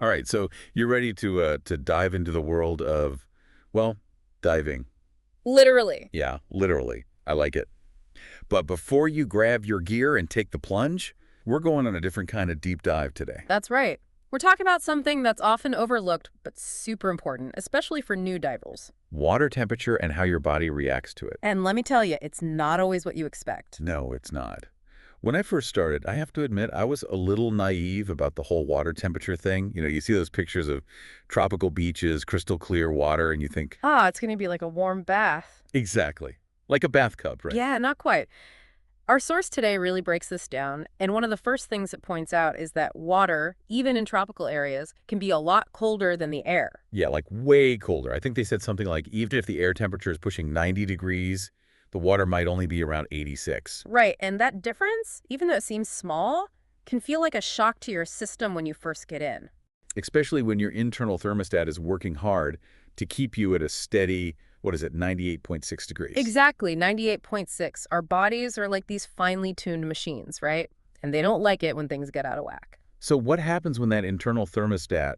All right, so you're ready to dive into the world of, well, diving. Literally. Yeah, literally. I like it. But before you grab your gear and take the plunge, we're going on a different kind of deep dive today. That's right. We're talking about something that's often overlooked but super important, especially for new divers. Water temperature and how your body reacts to it. And let me tell you, it's not always what you expect. No, it's not. When I first started, I have to admit, I was a little naive about the whole water temperature thing. You see those pictures of tropical beaches, crystal clear water, and you think, Ah, it's going to be like a warm bath. exactly, like a bathtub, right? Yeah, not quite. Our source today really breaks this down, and one of the first things it points out is that water, even in tropical areas, can be a lot colder than the air. Yeah, like way colder. I think they said something like even if the air temperature is pushing 90 degrees, the water might only be around 86. Right, and that difference, even though it seems small, can feel like a shock to your system when you first get in. Especially when your internal thermostat is working hard to keep you at a steady, what is it, 98.6 degrees. Exactly, 98.6. Our bodies are like these finely tuned machines, right? And they don't like it when things get out of whack. So what happens when that internal thermostat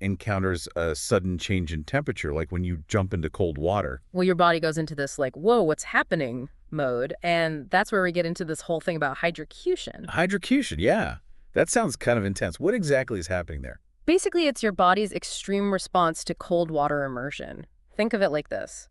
encounters a sudden change in temperature, like when you jump into cold water? Well, your body goes into this like, whoa, what's happening mode. And that's where we get into this whole thing about hydrocution. Hydrocution, yeah. That sounds kind of intense. What exactly is happening there? Basically, it's your body's extreme response to cold water immersion. Think of it like this.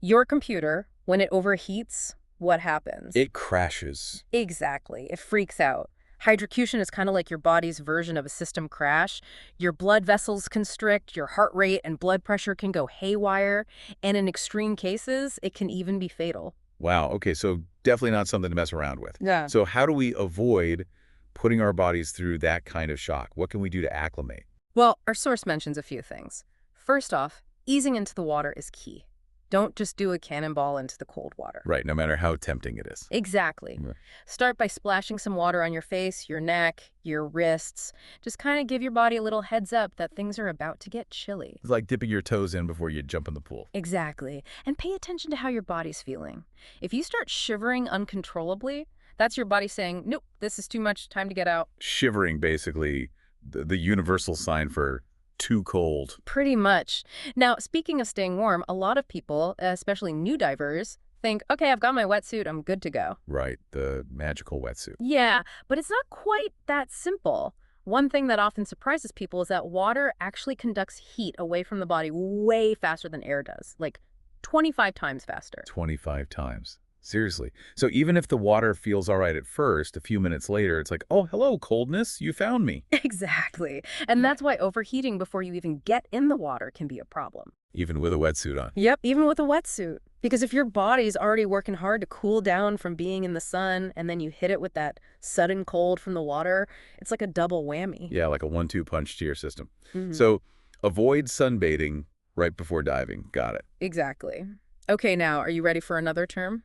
Your computer, when it overheats, what happens? It crashes. Exactly. It freaks out. Hydrocution is kind of like your body's version of a system crash. Your blood vessels constrict, your heart rate and blood pressure can go haywire, and in extreme cases, it can even be fatal. Wow, okay, so definitely not something to mess around with. Yeah. So how do we avoid putting our bodies through that kind of shock? What can we do to acclimate? Well, our source mentions a few things. First off, easing into the water is key. Don't just do a cannonball into the cold water. Right, no matter how tempting it is. Exactly. Right. Start by splashing some water on your face, your neck, your wrists. Just kind of give your body a little heads up that things are about to get chilly. It's like dipping your toes in before you jump in the pool. Exactly. And pay attention to how your body's feeling. If you start shivering uncontrollably, that's your body saying, nope, this is too much, time to get out. Shivering, basically, the universal sign for too cold. Pretty much. Now, speaking of staying warm, a lot of people, especially new divers, think, okay, I've got my wetsuit, I'm good to go. Right, the magical wetsuit. Yeah, but it's not quite that simple. One thing that often surprises people is that water actually conducts heat away from the body way faster than air does, like 25 times faster. 25 times. Seriously. So even if the water feels all right at first, a few minutes later, it's like, oh, hello, coldness, you found me. Exactly. And that's why overheating before you even get in the water can be a problem. Even with a wetsuit on. Yep, even with a wetsuit. Because if your body's already working hard to cool down from being in the sun and then you hit it with that sudden cold from the water, it's like a double whammy. Yeah, like a 1-2 punch to your system. Mhm. So avoid sunbathing right before diving. Got it. Exactly. Okay, now, are you ready for another term?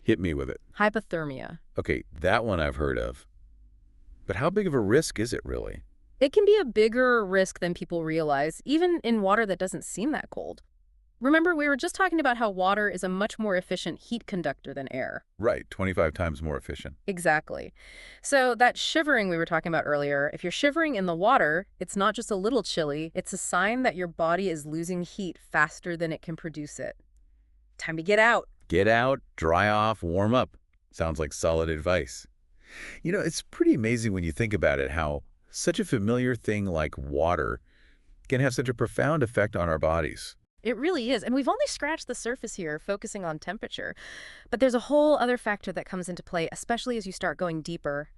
Hit me with it. Hypothermia. Okay, that one I've heard of. But how big of a risk is it really? It can be a bigger risk than people realize, even in water that doesn't seem that cold. Remember, we were just talking about how water is a much more efficient heat conductor than air. Right, 25 times more efficient. Exactly. So that shivering we were talking about earlier, if you're shivering in the water, it's not just a little chilly, it's a sign that your body is losing heat faster than it can produce it. Time to get out. Get out, dry off, warm up. Sounds like solid advice. It's pretty amazing when you think about it how such a familiar thing like water can have such a profound effect on our bodies. It really is. And we've only scratched the surface here, focusing on temperature. But there's a whole other factor that comes into play, especially as you start going deeper.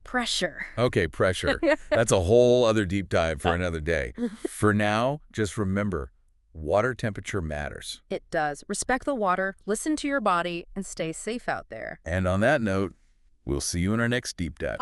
Pressure. Okay, pressure. That's a whole other deep dive for another day. For now, just remember, water temperature matters. It does. Respect the water, listen to your body, and stay safe out there. And on that note, we'll see you in our next deep dive.